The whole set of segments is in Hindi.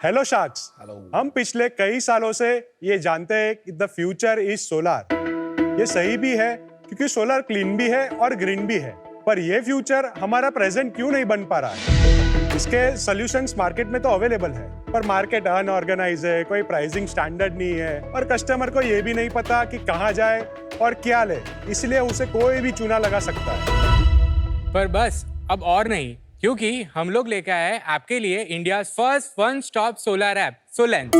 Hello sharks. हेलो। हम पिछले कई सालों से ये जानते हैं कि द फ्यूचर इज सोलर। ये सही भी है क्योंकि सोलर क्लीन भी है और ग्रीन भी है। पर ये फ्यूचर हमारा प्रेजेंट क्यों नहीं बन पा रहा है? इसके सॉल्यूशंस मार्केट में तो अवेलेबल है, पर मार्केट अनऑर्गेनाइज है, कोई प्राइसिंग स्टैंडर्ड नहीं है और कस्टमर को ये भी नहीं पता कि कहाँ जाए और क्या ले, इसलिए उसे कोई भी चूना लगा सकता है। पर बस अब और नहीं, क्योंकि हम लोग लेकर आए आपके लिए India first one stop solar app Solence.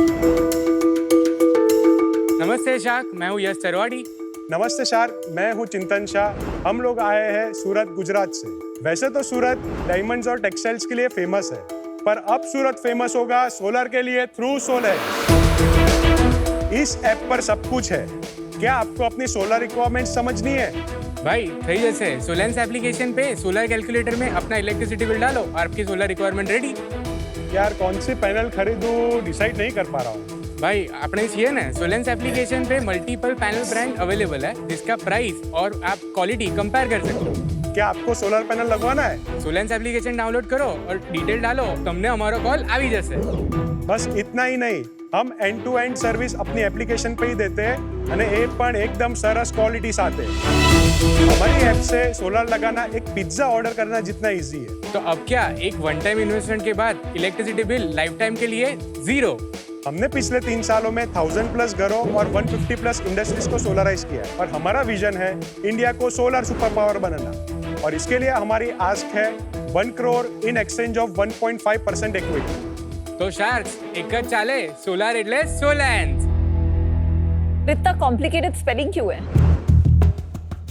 नमस्ते शार्क, मैं हूँ यश तरवाड़ी। नमस्ते शार्क, मैं हूँ चिंतन शाह। हम लोग आए हैं सूरत, गुजरात से। वैसे तो सूरत डायमंड्स और टेक्सटाइल्स के लिए फेमस है, पर अब सूरत फेमस होगा सोलर के लिए थ्रू सोलेंस। इस ऐप पर सब कुछ है। क्या आपको अपनी सोलर रिक्वायरमेंट समझनी है? भाई सही जैसे सोलेंस एप्लीकेशन पे सोलर कैलकुलेटर में अपना इलेक्ट्रिसिटी बिल डालो और आपकी सोलर रिक्वायरमेंट रेडी। यार कौन सी पैनल खरीदूं डिसाइड नहीं कर पा रहा हूँ। भाई आपने चाहिए ना, सोलेंस एप्लीकेशन पे मल्टीपल पैनल ब्रांड अवेलेबल है जिसका प्राइस और आप क्वालिटी कंपेयर कर सकते हो। क्या आपको सोलर पैनल लगवाना है? सोलेंस एप्लीकेशन डाउनलोड करो और डिटेल डालो, तुमने हमारा कॉल આવી જશે। बस इतना ही नहीं, हम एंड टू एंड सर्विस अपनी एप्लीकेशन पे ही देते हैं અને એ પણ એકદમ સરસ ક્વોલિટી સાથે। हमारी ऐप से सोलर लगाना एक पिज्जा ऑर्डर करना जितना इजी है। तो अब क्या, एक वन टाइम इन्वेस्टमेंट के बाद इलेक्ट्रिसिटी बिल लाइफ टाइम के लिए 0। हमने पिछले 3 सालों में 1000+ घरों और 150+ इंडस्ट्रीज को सोलराइज किया है और हमारा विजन है इंडिया को सोलर सुपर पावर बनाना। और इसके लिए हमारी आस्क है 1 crore in exchange of 1.5% equity. तो शार्क्स एक જ ચાલે, સોલાર એટલે સોલેન્સ। इतना कॉम्प्लिकेटेड स्पेलिंग क्यों है?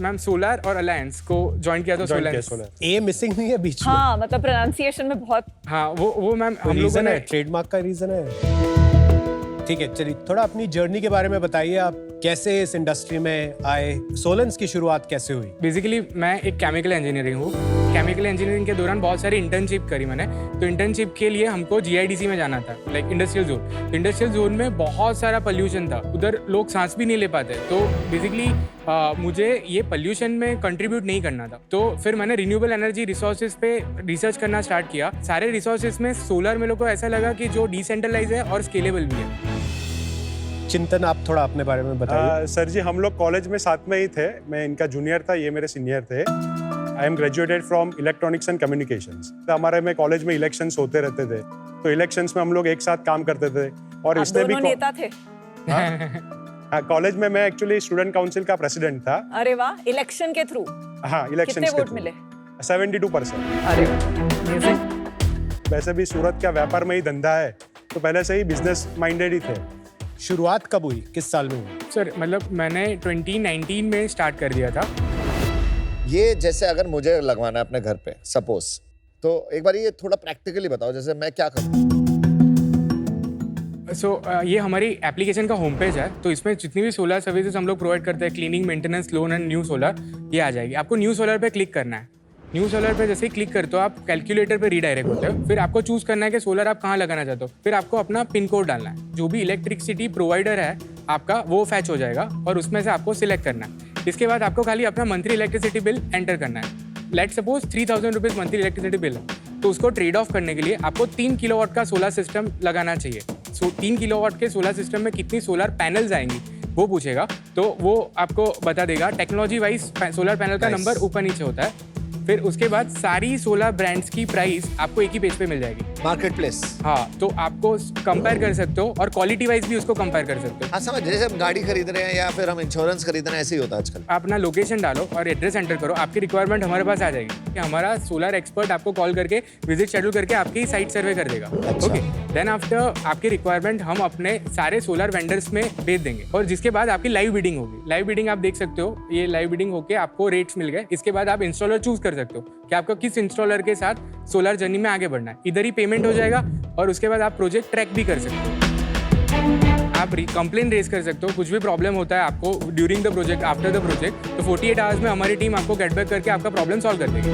मैम सोलार और अलायंस को ज्वाइन किया तो सोलेंस। ए मिसिंग नहीं है बीच में। हाँ मतलब प्रोनाउंसिएशन में बहुत। हाँ वो मैम हम लोगों रीजन ने है, ट्रेडमार्क का रीजन है। ठीक है, चलिए थोड़ा अपनी जर्नी के बारे में बताइए। आप कैसे इस इंडस्ट्री में आए, सोलेंस की शुरुआत कैसे हुई? बेसिकली मैं एक केमिकल इंजीनियरिंग हूँ। केमिकल इंजीनियरिंग के दौरान बहुत सारी इंटर्नशिप करी मैंने। तो इंटर्नशिप के लिए हमको GIDC में जाना था, लाइक इंडस्ट्रियल जोन। तो इंडस्ट्रियल जोन में बहुत सारा पोल्यूशन था, उधर लोग सांस भी नहीं ले पाते। तो बेसिकली मुझे ये पोल्यूशन में कंट्रीब्यूट नहीं करना था। तो फिर मैंने रिन्यूएबल एनर्जी रिसोर्सेज पे रिसर्च करना स्टार्ट किया। सारे रिसोर्सेज में सोलर मेरे को ऐसा लगा कि जो डिसेंट्रलाइज है और स्केलेबल भी है। चिंतन, आप थोड़ा अपने बारे में बताइए। सर जी, हम लोग कॉलेज में साथ में ही थे। मैं इनका जूनियर था, ये मेरे सीनियर थे। I am graduated from electronics and communications. तो हमारे में कॉलेज में इलेक्शंस होते रहते थे, तो इलेक्शंस में हम लोग एक साथ काम करते थे। और आप इसने भी दोनों नेता थे? हाँ, कॉलेज में मैं एक्चुअली स्टूडेंट काउंसिल का प्रेसिडेंट था। अरे वाह, इलेक्शन के थ्रू? हाँ, इलेक्शन कितने वोट मिले? 72%। अरे amazing। वैसे भी सूरत का व्यापार में ही धंधा है, तो पहले से ही बिजनेस माइंडेड ही थे। शुरुआत कब हुई, किस साल में हुई? सर मतलब मैंने 2019 में स्टार्ट कर दिया था। ये जैसे अगर मुझे लगवाना है अपने घर पे सपोज, तो एक बार ये थोड़ा प्रैक्टिकली बताओ, जैसे मैं क्या करूँ? ये हमारी एप्लीकेशन का होम पेज है। तो इसमें जितनी भी सोलर सर्विसेज हम लोग प्रोवाइड करते हैं, cleaning, maintenance, loan and new solar, ये आ जाएगी। आपको न्यू सोलर पे क्लिक करना है। न्यू सोलर पे जैसे ही क्लिक करते हो आप कैलकुलेटर पे रीडायरेक्ट होते हो। फिर आपको चूज करना है कि सोलर आप कहाँ लगाना चाहते हो। फिर आपको अपना पिन कोड डालना है। जो भी इलेक्ट्रिसिटी प्रोवाइडर है आपका, वो फैच हो जाएगा और उसमें से आपको सिलेक्ट करना है। इसके बाद आपको खाली अपना मंथली इलेक्ट्रिसिटी बिल एंटर करना है। Let suppose 3000 rupees monthly electricity bill है, तो उसको ट्रेड ऑफ करने के लिए आपको 3 किलोवाट का सोलर सिस्टम लगाना चाहिए। 3 किलोवाट के सोलर सिस्टम में कितनी सोलर पैनल्स आएंगी वो पूछेगा, तो वो आपको बता देगा। टेक्नोलॉजी वाइज सोलर पैनल का नंबर ऊपर नीचे होता है। फिर उसके बाद सारी सोलर ब्रांड्स की प्राइस आपको एक ही पेज पे मिल जाएगी, मार्केट प्लेस। हाँ, तो आपको कंपेयर कर सकते हो और क्वालिटी वाइज भी उसको कंपेयर कर सकते हो। हाँ समझ, जैसे हम गाड़ी खरीद रहे हैं या फिर हम इंश्योरेंस खरीद रहे हैं, ऐसे ही होता है आजकल। आप अपना लोकेशन डालो और एड्रेस एंटर करो, आपकी रिक्वायरमेंट हमारे पास आ जाएगी कि हमारा सोलर एक्सपर्ट आपको कॉल करके विजिट शेड्यूल करके आपकी साइट सर्वे कर देगा। ओके, देन आफ्टर आपकी रिक्वायरमेंट हम अपने सारे सोलर वेंडर्स में भेज देंगे और जिसके बाद आपकी लाइव बिडिंग होगी। लाइव बिडिंग आप देख सकते हो, ये लाइव बिडिंग होके आपको रेट्स मिल गए। इसके बाद आप इंस्टॉलर चूज कर सकते हो कि आपको किस इंस्टॉलर के साथ सोलर जर्नी में आगे बढ़ना है। इधर ही पेमेंट हो जाएगा और उसके बाद आप प्रोजेक्ट ट्रैक भी कर सकते हो। आप कंप्लेन रेज कर सकते हो, कुछ भी प्रॉब्लम होता है आपको during the project, after the project, तो 48 आवर्स में हमारी टीम आपको गेट बैक करके आपका प्रॉब्लम सॉल्व कर देगी।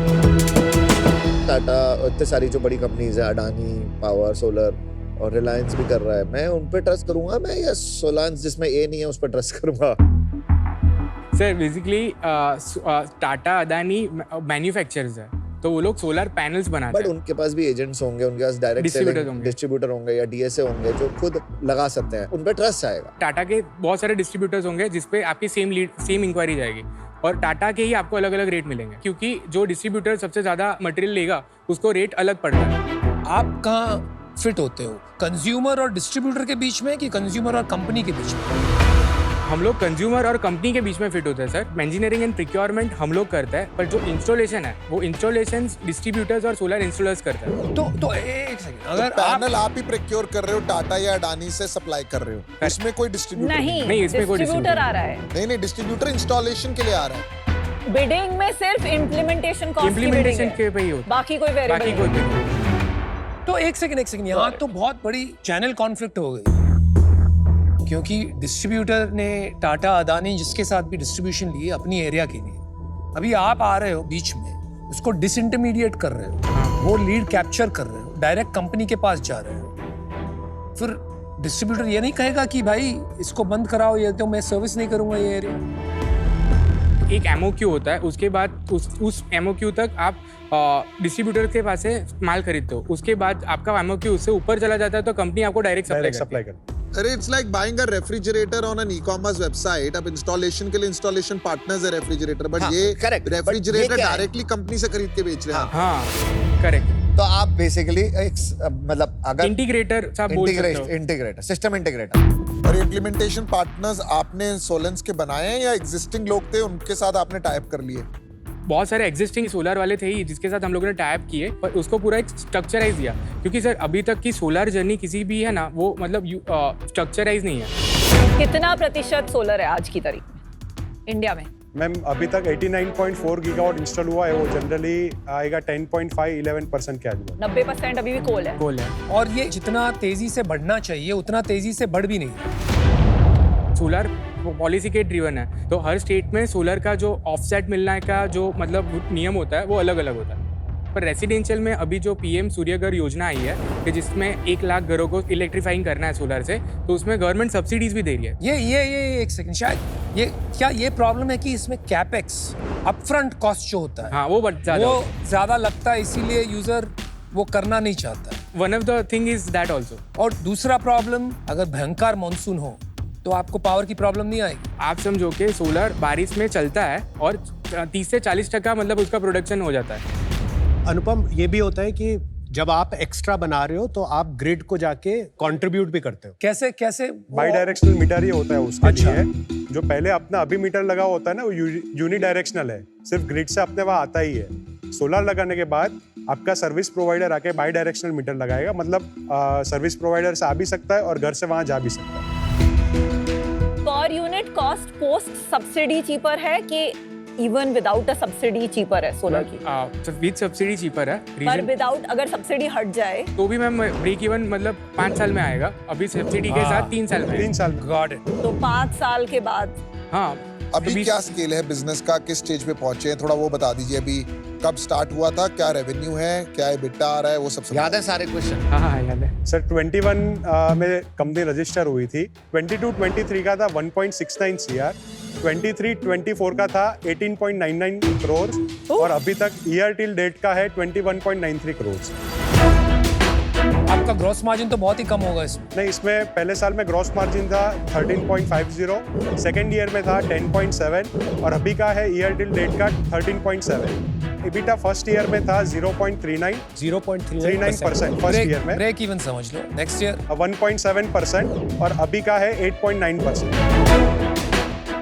टाटा, इतने सारी जो बड़ी कंपनीज है, अडानी पावर, सोलर और रिलायंस भी कर रहा है, मैं उन पे ट्रस्ट करूंगा मैं, या सोलांस जिसमें ए नहीं है उस पर ट्रस्ट करूंगा? Sir basically Tata, Adani manufacturers है तो वो लोग सोलर पैनल्स बनाते बट हैं। उनके पास भी एजेंट्स होंगे, उनके पास डायरेक्ट Distributors होंगे। डिस्ट्रीब्यूटर होंगे या डीएसए होंगे जो खुद लगा सकते हैं, उन पे ट्रस्ट आएगा। टाटा के बहुत सारे डिस्ट्रीब्यूटर्स होंगे जिसपे आपकी सेम इंक्वायरी जाएगी और टाटा के ही आपको अलग अलग रेट मिलेंगे, क्योंकि जो डिस्ट्रीब्यूटर सबसे ज़्यादा मटेरियल लेगा उसको रेट अलग पड़ता है। आप कहाँ फिट होते हो, कंज्यूमर और डिस्ट्रीब्यूटर के बीच में कि कंज्यूमर और कंपनी के बीच में? हम लोग कंज्यूमर और कंपनी के बीच में फिट होते हैं सर। इंजीनियरिंग एंड प्रिक्योरमेंट हम लोग करते हैं, पर जो इंस्टॉलेशन है वो इंस्टॉलेशन डिस्ट्रीब्यूटर्स और सोलर इंस्टॉलर्स करते हैं। तो एक सेकंड, अगर तो पैनल आप ही प्रोक्योर कर रहे हो, टाटा या अडानी से सप्लाई कर रहे हो, इसमें कोई डिस्ट्रीब्यूटर नहीं, इसमें कोई डिस्ट्रीब्यूटर आ रहा है। नहीं, डिस्ट्रीब्यूटर इंस्टॉलेशन के लिए आ रहा है। बिडिंग में सिर्फ इम्प्लीमेंटेशन कॉस्ट की इम्प्लीमेंटेशन बिडिंग के है, पे ही होता बाकी कोई है, बाकी वेरिएबल कोई नहीं। तो एक सेकंड यहाँ तो बहुत बड़ी चैनल कॉन्फ्लिक्ट हो गई, क्योंकि डिस्ट्रीब्यूटर ने टाटा अदानी जिसके साथ भी डिस्ट्रीब्यूशन ली अपनी एरिया के लिए, अभी आप आ रहे हो बीच में, उसको डिसइंटरमीडिएट कर रहे हो, वो लीड कैप्चर कर रहे हो, डायरेक्ट कंपनी के पास जा रहे हो, फिर डिस्ट्रीब्यूटर ये नहीं कहेगा कि भाई इसको बंद कराओ, ये तो मैं सर्विस नहीं करूंगा ये एरिया। एक एमओक्यू होता है, उसके बाद उस एमओक्यू तक आप डिस्ट्रीब्यूटर के पास से माल खरीदते हो, उसके बाद आपका एमओक्यू उससे ऊपर चला जाता है तो कंपनी आपको डायरेक्ट सप्लाई करते हैं। अरे it's like buying a refrigerator on an e-commerce website. अब इंस्टॉलेशन के लिए इंस्टॉलेशन पार्टनर्स है रेफ्रिजरेटर, बट हाँ, ये correct, but ये रेफ्रिजरेटर क्या है? डायरेक्टली कंपनी से खरीद के बेच रहे हैं। हाँ करेक्ट। तो आप बेसिकली एक मतलब अगर इंटीग्रेटर आप बोल सकते हो। Integrator, system integrator. और इम्प्लीमेंटेशन पार्टनर्स आपने सोलेंस के बनाए हैं या एग्जिस्टिंग लोग थे उनके साथ आपने टाइप कर लिए? बहुत सारे एग्जिस्टिंग सोलर वाले थे ही जिसके साथ हम लोगों ने टाइप किए, पर उसको पूरा एक स्ट्रक्चराइज दिया, क्योंकि सर अभी तक की सोलर जर्नी किसी भी है ना वो मतलब स्ट्रक्चराइज नहीं है। कितना प्रतिशत सोलर है आज की तारीख में इंडिया में? मैम अभी तक 89.4 गीगावाट इंस्टॉल हुआ है, वो जनरली आएगा 10.5-11% के आजू। 90% अभी भी कोल है। गोल है और ये जितना तेजी से बढ़ना चाहिए उतना तेजी से बढ़ भी नहीं। सोलर पॉलिसी के ड्रिवन है, तो हर स्टेट में सोलर का जो ऑफसेट मिलने का जो मतलब नियम होता है वो अलग अलग होता है। पर रेसिडेंशियल में अभी जो पीएम सूर्यघर योजना आई है कि जिसमें 1 लाख घरों को इलेक्ट्रीफाइंग करना है सोलर से, तो उसमें गवर्नमेंट सब्सिडीज भी दे रही है। ये एक सेकंड, शायद ये प्रॉब्लम है कि इसमें कैपेक्स अपफ्रंट कॉस्ट जो होता है हाँ वो वो ज्यादा लगता है, इसीलिए यूजर वो करना नहीं चाहता है। One of the thing is that also. और दूसरा प्रॉब्लम, अगर भयंकर मानसून हो तो आपको पावर की प्रॉब्लम नहीं आएगी। आप समझो कि सोलर बारिश में चलता है और 30 से 40% मतलब उसका प्रोडक्शन हो जाता है। अनुपम, ये भी होता है कि जब आप एक्स्ट्रा बना रहे हो तो आप ग्रिड को जाके कंट्रीब्यूट भी करते हो। कैसे बाई डायरेक्शनल मीटर ही होता है उसके अच्छा। लिए। जो पहले अपना अभी मीटर लगा होता है ना वो यूनि डायरेक्शनल है, सिर्फ ग्रिड से अपने वहाँ आता ही है। सोलर लगाने के बाद आपका सर्विस प्रोवाइडर आके बाई डायरेक्शनल मीटर लगाएगा, मतलब सर्विस प्रोवाइडर से आ भी सकता है और घर से वहाँ जा भी सकता है। Per unit cost post subsidy cheaper है कि even without a subsidy cheaper है सोलर की? विद सब्सिडी चीपर है। पर विदाउट अगर सब्सिडी हट जाए तो भी मैम ब्रेक इवन मतलब 5 साल में आएगा, अभी सब्सिडी के साथ 3 साल में। 3 साल गॉट इट। तो 5 साल के बाद हाँ अभी क्या स्केल है बिजनेस का, किस स्टेज पे पहुंचे हैं, थोड़ा वो बता दीजिए। अभी कब स्टार्ट हुआ था, क्या रेवेन्यू है, क्या एबिटा आ रहा है, वो सब याद है सारे क्वेश्चन? हाँ याद है सर। 21 में कंपनी रजिस्टर हुई थी, 22-23 का था 1.69 CR, 23-24 का था 18.99 करोड़ और अभी तक ईयर टिल डेट का है 21.93 करोड़। आपका ग्रॉस मार्जिन तो बहुत ही कम होगा इसमें। नहीं, इसमें पहले साल में ग्रॉस मार्जिन था 13.50, सेकेंड ईयर में था 10.7 और अभी का है ईयर टिल डेट का 13.7। एबिटा फर्स्ट ईयर में था 0.39% फर्स्ट ईयर में, ब्रेक इवन समझ लो। नेक्स्ट ईयर 1.7% और अभी का है 8.9%।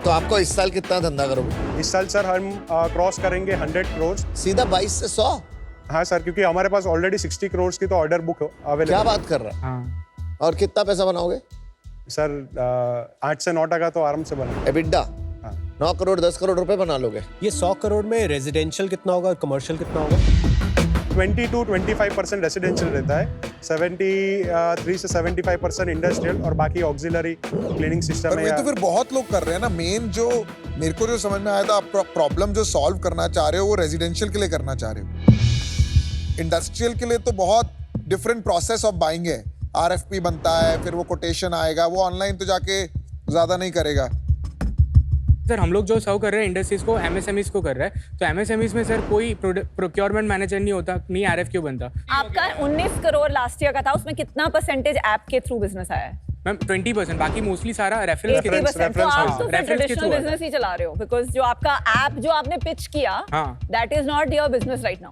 तो आपको इस साल कितना धंधा करोगे? इस साल सर हम क्रॉस करेंगे 100 करोड़। सीधा 22 से 100? हाँ सर, क्योंकि हमारे पास ऑलरेडी 60 करोड़ की तो ऑर्डर बुक अवेलेबल। क्या बात कर रहा है? हाँ। और कितना पैसा बनाओगे? सर 8 से 9 टका तो आराम से बना। एबिटा 9 करोड़ 10 करोड़ रुपए बना लोगे। ये 100 करोड़ में रेजिडेंशियल कितना होगा और कमर्शियल कितना होगा? 20-25% रेसिडेंशियल रहता है, 73 से 75% इंडस्ट्रियल और बाकी ऑक्सिलरी क्लीनिंग सिस्टम पर है। वही तो फिर बहुत लोग कर रहे हैं ना। मेन जो मेरे को जो समझ में आया था, आप प्रॉब्लम जो सॉल्व करना चाह रहे हो वो रेजिडेंशियल के लिए करना चाह रहे हो। इंडस्ट्रियल के लिए तो बहुत डिफरेंट प्रोसेस ऑफ बाइंग है। RFP बनता है, फिर वो कोटेशन आएगा, वो ऑनलाइन तो जाके ज्यादा नहीं करेगा। सर हम लोग जो सर्व कर रहे हैं इंडस्ट्रीज को एमएसएमईज को कर रहे हैं, तो एमएसएमईज में सर कोई प्रोक्योरमेंट मैनेजर नहीं होता, नहीं आरएफक्यू बनता। आपका 19 करोड़ लास्ट ईयर का था, उसमें कितना परसेंटेज ऐप के थ्रू बिजनेस आया है? मैम 20%, बाकी मोस्टली सारा रेफरेंस के 80%। तो आप तो फिर रेफरेंस के ट्रेडिशनल थ्रू बिजनेस ही चला रहे हो, बिकॉज जो आपका ऐप जो आपने पिच किया, हाँ। That is not your business right now.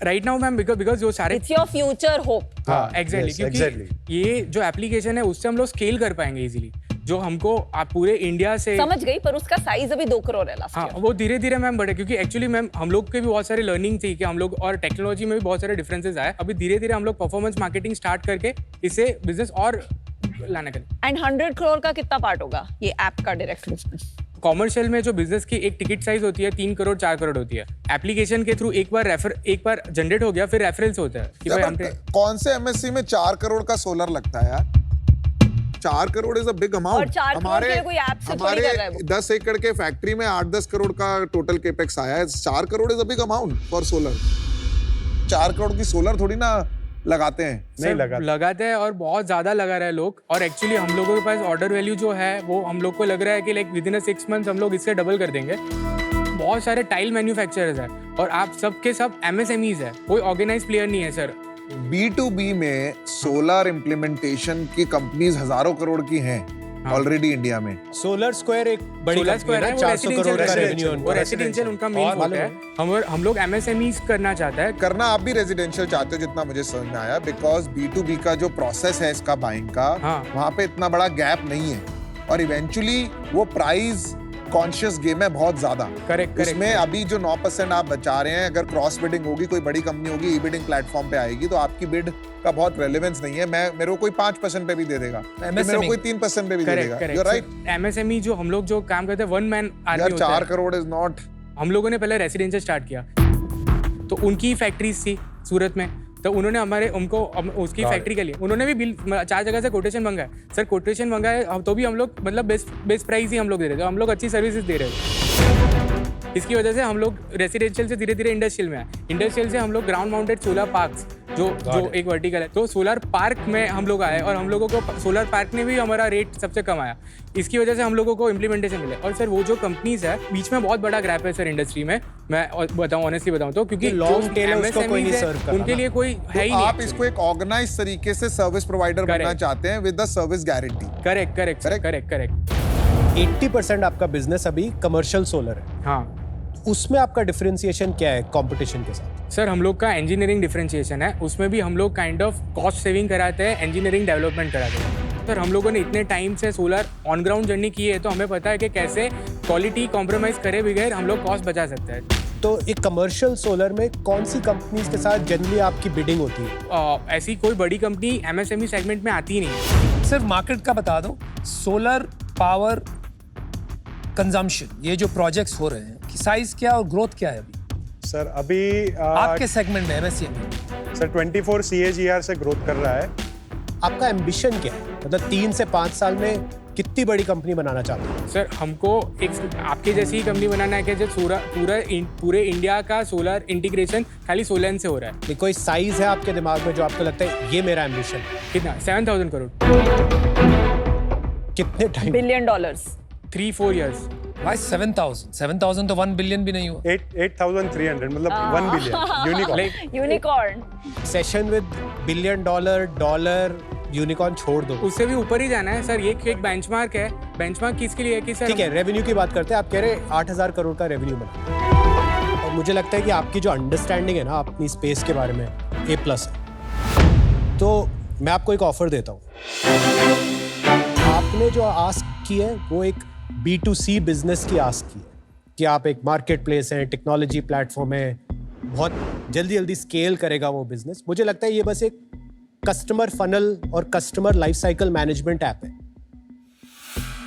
Right now ma'am because जो सारे इट्स योर फ्यूचर होप। हाँ एग्जैक्टली, yes, क्योंकि exactly. ये जो एप्लीकेशन है उससे हम लोग स्केल कर पाएंगे इजीली, जो हमको आप पूरे इंडिया से समझ गई, पर उसका साइज अभी 2 करोड़ है लास्ट हाँ ईयर। वो धीरे धीरे मैम बढ़े, क्योंकि एक्चुअली मैम हम लोग के भी बहुत सारे लर्निंग थी कि हम लोग और टेक्नोलॉजी में भी बहुत सारे डिफरेंसेस आए। अभी धीरे धीरे हम लोग परफॉर्मेंस मार्केटिंग स्टार्ट करके इससे बिजनेस और लाना करें। एंड 100 करोड़ का कितना पार्ट होगा ये ऐप का डायरेक्ट बिजनेस? कॉमर्शियल में जो बिजनेस की एक टिकट साइज होती है 3 करोड़ 4 करोड़ होती है। एप्लीकेशन के थ्रू एक बार जनरेट हो गया, फिर रेफरेंस होता है कि भाई हम पे कौन से एमएससी में 4 करोड़ का सोलर लगता है यार? 4 crore is a big amount. और 4 करोड़ के लिए कोई ऐप से थोड़ी कर रहा है वो। 10 एकड़ के फैक्ट्री में 8-10 करोड़ का टोटल केपेक्स आया है। 4 crore is a big amount for solar. 4 crore की सोलर थोड़ी ना लगाते हैं। नहीं सर, लगाते हैं और बहुत ज्यादा लगा रहे हैं लोग। और एक्चुअली हम लोगों के पास ऑर्डर वैल्यू जो है वो हम लोग को लग रहा है कि लाइक विद इन 6 मंथ्स हम लोग इससे डबल कर देंगे। बहुत सारे टाइल मैन्युफैक्चरर्स है और आप सबके सब एमएसएमईज है, कोई ऑर्गेनाइज प्लेयर नहीं है सर। B2B में सोलर इम्प्लीमेंटेशन की कंपनीज हजारों करोड़ की हैं ऑलरेडी इंडिया में। सोलर स्क्वायर एक बड़ी सोलर कंपनी है स्क्वायर है, ना, वो 400 करोड़ का रेवेन्यू रेसिडेंशियल, वो रेसिडेंशियल उनका मेन और फोकस है। हम लोग एमएसएमईज करना चाहता है। करना आप भी रेजिडेंशियल चाहते हो जितना मुझे समझ में आया, बिकॉज B2B का जो प्रोसेस है इसका बाइंग का, हाँ। वहाँ पे इतना बड़ा गैप नहीं है और इवेंचुअली वो प्राइस कॉन्शियस गेम है बहुत ज्यादा। करेक्ट इसमें अभी जो 9% आप बचा रहे हैं, अगर क्रॉस बिडिंग होगी, कोई बड़ी कंपनी होगी, ई बिडिंग प्लेटफॉर्म पे आएगी, तो आपकी बिड का बहुत रेलेवेंस नहीं है। मेरे को कोई 5% पे भी दे देगा, मेरे को कोई 3% पे भी दे देगा। You right. एमएसएमई जो हम लोग जो काम करते हैं 1 मैन आर्मी यार होता 4 है। Crore is not. हम लोगों ने पहले रेसिडेंशियल स्टार्ट किया, तो उनकी फैक्ट्रीज थी सूरत में, तो उन्होंने उसकी फैक्ट्री के लिए उन्होंने भी बिल 4 जगह से कोटेशन मंगाया। सर कोटेशन मंगाया तो भी हम लोग मतलब बेस्ट प्राइस ही हम लोग दे रहे थे, हम लोग अच्छी सर्विसेज दे रहे थे। इसकी वजह से हम लोग रेसिडेंशियल से धीरे धीरे इंडस्ट्रियल में आए। इंडस्ट्रियल से हम लोग ग्राउंड माउंटेड सोलर पार्क्स जो एक वर्टिकल है, तो सोलर पार्क में हम लोग आए और हम लोगों को सोलर पार्क ने भी हमारा रेट सबसे कम आया। इसकी वजह से हम लोगों को इम्प्लीमेंटेशन मिले। और सर वो जो कंपनीज है बीच में बहुत बड़ा गैप है सर इंडस्ट्री में, मैं ऑनेस्टली बताऊं तो, क्योंकि लॉन्ग टेल है उसको कोई नहीं सर्व कर रहा उनके लिए कोई है ही तो नहीं। आप इसको एक ऑर्गेनाइज तरीके से सर्विस प्रोवाइडर बनना चाहते हैं with the service guarantee. Correct. 80% आपका बिजनेस अभी कमर्शियल सोलर है, हाँ उसमें आपका डिफरेंशिएशन क्या है कंपटीशन के साथ? सर हम लोग का इंजीनियरिंग डिफरेंशिएशन है, उसमें भी हम लोग काइंड ऑफ कॉस्ट सेविंग कराते हैं, इंजीनियरिंग डेवलपमेंट कराते हैं। सर हम लोगों ने इतने टाइम से सोलर ऑन ग्राउंड जर्नी की है, तो हमें पता है कि कैसे क्वालिटी कॉम्प्रोमाइज करे बगैर हम लोग कॉस्ट बचा सकते हैं। तो एक कमर्शियल सोलर में कौन सी कंपनीज के साथ जनरली आपकी बिडिंग होती है? ऐसी कोई बड़ी कंपनी एमएसएमई सेगमेंट में आती ही नहीं है। सिर्फ मार्केट का बता दो, सोलर पावर कंजम्पशन ये जो प्रोजेक्ट्स हो रहे हैं कि साइज क्या और ग्रोथ क्या है अभी सर अभी आपके सेगमेंट में एमएसएमई? सर 24 CAGR से ग्रोथ कर रहा है। आपका एम्बिशन क्या है, मतलब 3 से 5 साल में कितनी बड़ी कंपनी बनाना चाहते हैं? सर हमको एक आपके जैसी ही कंपनी बनाना है कि जो पूरे इंडिया का सोलर इंटीग्रेशन खाली सोलर से हो रहा है। कोई साइज है आपके दिमाग में जो आपको लगता है ये मेरा एम्बिशन है? कितना? 7,000 करोड़। कितने टाइम? $1 billion। 3-4 years। भाई 7,000 तो 1 बिलियन भी नहीं हुआ। 8,300 मतलब 1 billion unicorn. Unicorn session with $1 billion dollar unicorn छोड़ दो, उससे भी ऊपर ही जाना है सर। ये एक बेंचमार्क है। बेंचमार्क किसके लिए है कि सर ठीक है रेवेन्यू की बात करते हैं, आप कह रहे हैं 8,000 करोड़ का रेवेन्यू बना, और मुझे लगता है कि आपकी जो अंडरस्टैंडिंग है ना अपनी स्पेस के बारे में A+ है। तो मैं आपको एक ऑफर देता हूँ, आपने जो आस्क की है वो एक B2C बिजनेस की आस्क की है कि आप एक मार्केट प्लेस है, टेक्नोलॉजी प्लेटफॉर्म है, बहुत जल्दी स्केल करेगा वो बिजनेस। मुझे लगता है ये बस एक कस्टमर फनल और customer life cycle management app है।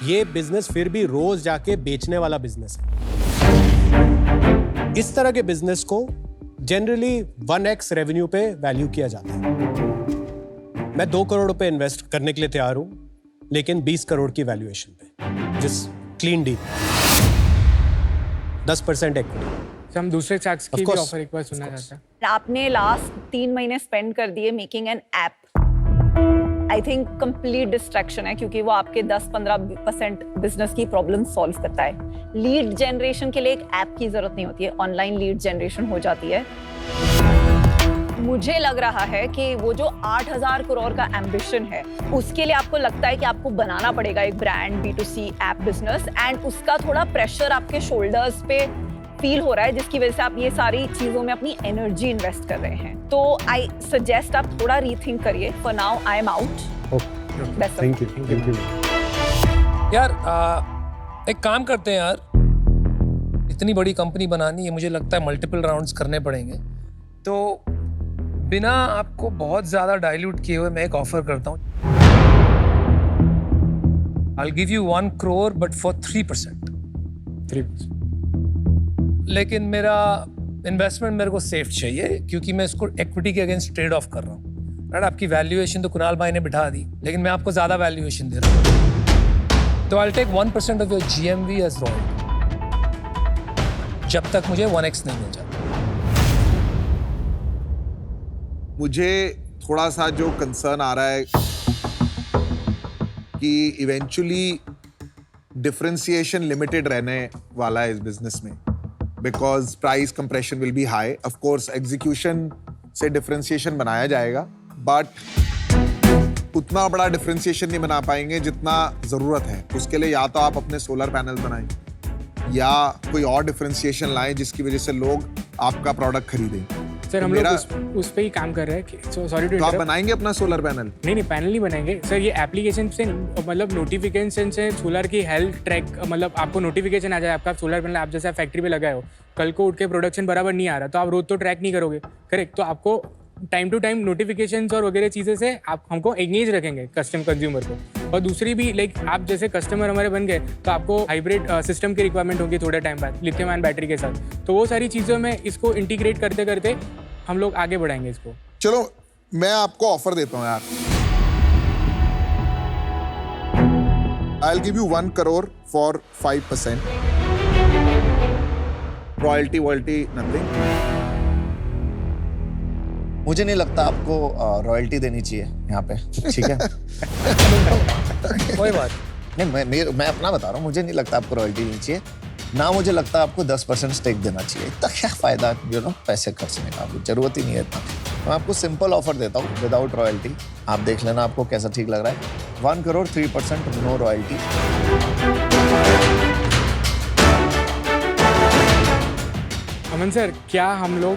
ये बिजनेस फिर भी रोज जाके बेचने वाला बिजनेस है। इस तरह के बिजनेस को जनरली 1x रेवेन्यू पे वैल्यू किया जाता है। मैं 2 करोड़ रुपए इन्वेस्ट करने के लिए तैयार हूं, लेकिन 20 करोड़ की वैल्यूएशन पे, जिस क्लीन डील 10% इक्विटी। हम दूसरे टैक्स की Of भी course, ऑफर एक बार सुनना of course. चाहता है। आपने लास्ट 3 महीने स्पेंड कर दिए making an app I think complete distraction है, क्योंकि वो आपके 10-15% बिजनेस की प्रॉब्लम सॉल्व करता है। लीड जनरेशन के लिए एक ऐप की जरूरत नहीं होती है, ऑनलाइन लीड जनरेशन हो जाती है। मुझे लग रहा है कि वो जो 8,000 करोड़ का एम्बिशन है, उसके लिए आपको लगता है कि आपको बनाना पड़ेगा एक brand B2C app business, and उसका थोड़ा प्रेशर आपके शोल्डर्स पे फील हो रहा है, जिसकी वजह से आप ये सारी चीजों में अपनी एनर्जी इन्वेस्ट कर रहे हैं। तो आई सजेस्ट आप थोड़ा रीथिंक करिए। For now I am out. Thank you. यार एक काम करते हैं यार, इतनी बड़ी कंपनी बनानी है, मुझे लगता है मल्टीपल राउंड्स करने पड़ेंगे। तो बिना आपको बहुत ज्यादा डाइल्यूट किए हुए मैं एक ऑफर करता हूँ। I'll give you 1 crore but for 3%. 3%. लेकिन मेरा इन्वेस्टमेंट मेरे को सेफ चाहिए, क्योंकि मैं इसको इक्विटी के अगेंस्ट ट्रेड ऑफ कर रहा हूँ। राइट, आपकी वैल्यूएशन तो कुणाल भाई ने बिठा दी, लेकिन मैं आपको ज्यादा वैल्यूएशन दे रहा हूँ। तो I'll take 1% of your GMV as royalty, जब तक मुझे 1x नहीं मिल जाता। मुझे थोड़ा सा जो कंसर्न आ रहा है कि इवेंचुअली डिफरेंशिएशन लिमिटेड रहने वाला है इस बिजनेस में, because price compression will be high. Of course execution से डिफरेंशिएशन बनाया जाएगा, बट उतना बड़ा डिफरेंशिएशन नहीं बना पाएंगे जितना जरूरत है। उसके लिए या तो आप अपने सोलर पैनल बनाएं या कोई और डिफरेंशिएशन लाएं जिसकी वजह से लोग आपका प्रोडक्ट खरीदें। सर हम लोग उस पे ही काम कर रहे हैं। सॉरी टू तो आप बनाएंगे अपना सोलर पैनल? नहीं, पैनल नहीं बनाएंगे सर। ये एप्लीकेशन से मतलब नोटिफिकेशन से सोलर की हेल्थ ट्रैक, मतलब आपको नोटिफिकेशन आ जाए आपका सोलर पैनल आप जैसे फैक्ट्री पे लगाए हो, कल को उठ के प्रोडक्शन बराबर नहीं आ रहा तो आप रोज तो ट्रैक नहीं करोगे, करेक्ट? तो आपको टाइम टू टाइम नोटिफिकेशंस और वगैरह चीज़ें से आप हमको एंगेज रखेंगे कंज्यूमर को। और दूसरी भी लाइक आप जैसे कस्टमर हमारे बन गए तो आपको हाइब्रिड सिस्टम की रिक्वायरमेंट होगी थोड़े टाइम बाद लिथियम आयन बैटरी के साथ। तो वो सारी चीज़ों में इसको इंटीग्रेट करते करते हम लोग आगे बढ़ाएंगे इसको। चलो मैं आपको ऑफर देता हूं यार। I'll give you 1 crore for 5%. Royalty, nothing. मुझे नहीं लगता आपको रॉयल्टी देनी चाहिए यहाँ पे, ठीक है? कोई बात नहीं, मैं अपना बता रहा हूँ, मुझे नहीं लगता आपको रॉयल्टी देनी चाहिए। ना मुझे लगता आपको 10% स्टेक देना चाहिए। इतना क्या फायदा पैसे खर्चने का, जरूरत ही नहीं है इतना। मैं आपको सिंपल ऑफर देता हूँ विदाउट रॉयल्टी, आप देख लेना आपको कैसा ठीक लग रहा है। 1 crore 3% नो रॉयल्टी। अमन सर, क्या हम लोग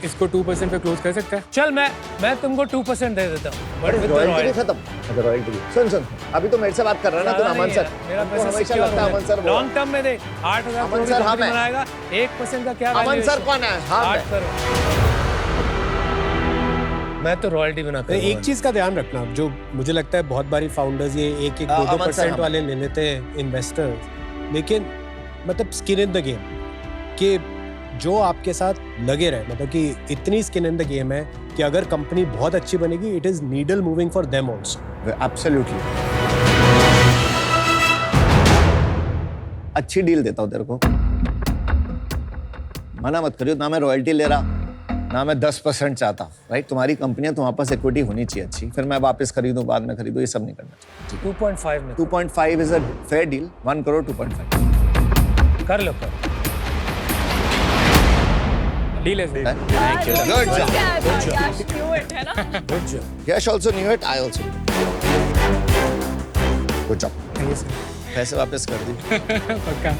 इसको 2% पे क्लोज कर सकते हैं? चल मैं तुमको 2% दे देता हूँ, बट विद रॉयल्टी भी खत्म। अच्छा रॉयल्टी भी सुन अभी तो मेरे से बात कर रहा है ना तू, अमन सर। मेरा आपको पैसा हमेशा लगता है अमन सर लॉन्ग टर्म में दे 8,000 अमन सर, हाँ, मैं- बनाएगा, 1% का क्या अमन valuation? सर कौन है? हाँ, 8 करोड़। मैं तो रॉयल्टी बना कर एक चीज का ध्यान रखना, जो मुझे लगता है बहुत बारी फाउंडर्स ये 1-2% वाले ले लेते हैं इन्वेस्टर्स, लेकिन मतलब स्किन इन द गेम कि जो आपके साथ लगे रहे, मतलब कि इतनी स्किन इन द गेम है कि अगर कंपनी बहुत अच्छी बनेगी, it is needle moving for them also. Absolutely. अच्छी डील देता हूं तेरे को, मना मत करियो। ना मैं रॉयल्टी ले रहा, ना मैं 10% चाहता, राइट? तुम्हारी कंपनी है, तुम्हारे पास इक्विटी होनी चाहिए अच्छी, फिर मैं वापस खरीदूं बाद में खरीदूं, ये सब नहीं करना। 2.5 में 2.5 is a fair deal. 1 crore 2.5 कर लो कर। डील है sir. Good job. Yash knew it, है ना? Good job. Yash also knew it, I also knew it. Good job. Thank you sir. पैसे वापस कर दी। पक्का।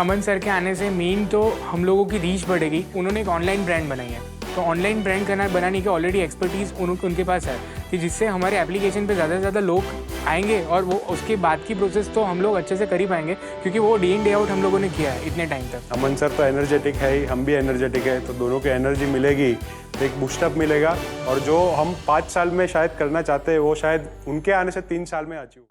अमन सर के आने से मेन तो हम लोगों की रीच बढ़ेगी। उन्होंने एक ऑनलाइन ब्रांड बनाई है, तो ऑनलाइन ब्रांड बनाने की ऑलरेडी एक्सपर्टीज उनके पास है, कि जिससे हमारे एप्लीकेशन पे ज़्यादा से ज़्यादा लोग आएंगे और वो उसके बाद की प्रोसेस तो हम लोग अच्छे से कर ही पाएंगे, क्योंकि वो डे इन डे आउट हम लोगों ने किया है इतने टाइम तक। अमन सर तो एनर्जेटिक है ही, हम भी एनर्जेटिक है, तो दोनों की एनर्जी मिलेगी तो एक बूस्टअप मिलेगा, और जो हम 5 साल में शायद करना चाहते हैं वो शायद उनके आने से 3 साल में अचीव।